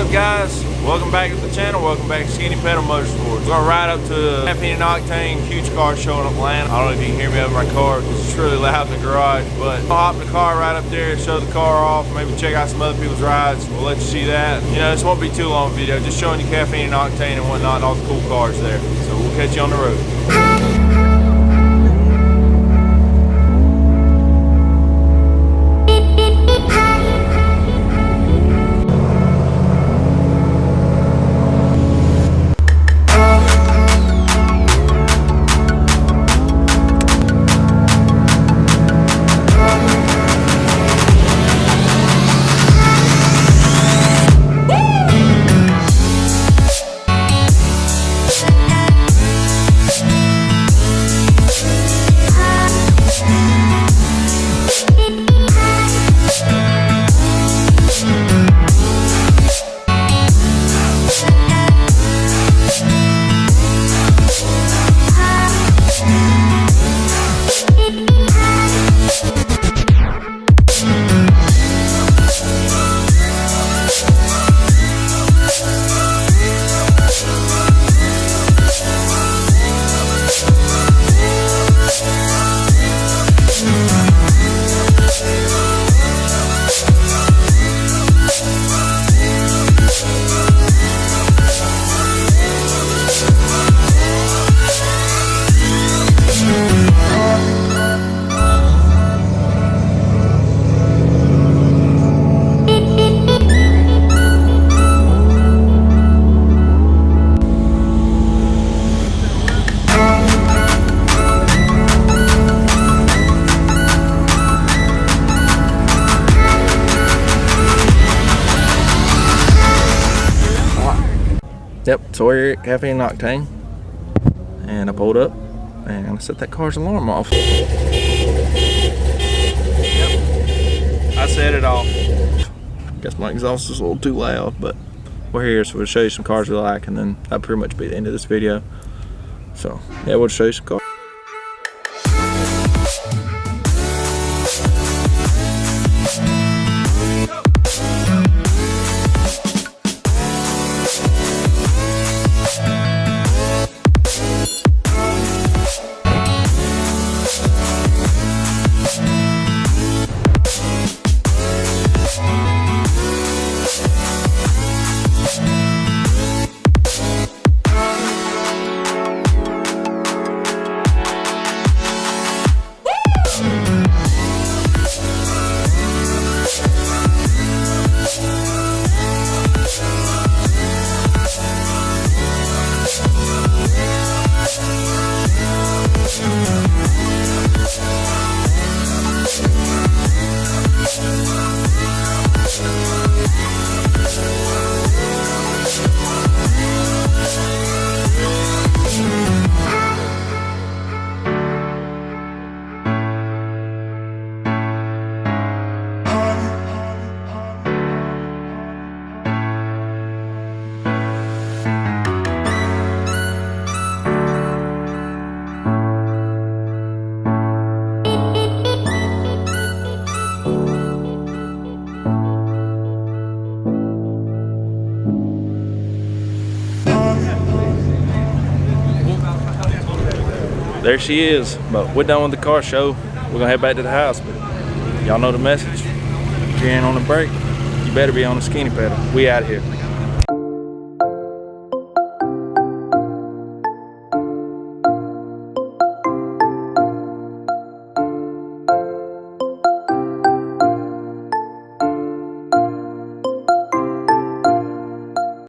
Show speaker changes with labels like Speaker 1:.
Speaker 1: up, guys? Welcome back to the channel. Welcome back to Skinny Pedal Motorsports. We're gonna ride up to the Caffeine and Octane huge car show in Atlanta. I don't know if you can hear me over my car because it's really loud in the garage, but I'll hop in the car right up there, show the car off, maybe check out some other people's rides. We'll let you see that. You know, this won't be too long a video, just showing you Caffeine and Octane and whatnot, and all the cool cars there. So we'll catch you on the road. Yep, so we're here at Caffeine and Octane, and I pulled up and I set that car's alarm off. Yep, I set it off. Guess my exhaust is a little too loud, but we're here, so we'll show you some cars we like, and then that'll pretty much be the end of this video. So yeah, we'll show you some cars. There she is, but we're done with the car show. We're gonna head back to the house, but y'all know the message. If you ain't on the brake, you better be on the skinny pedal. We out here.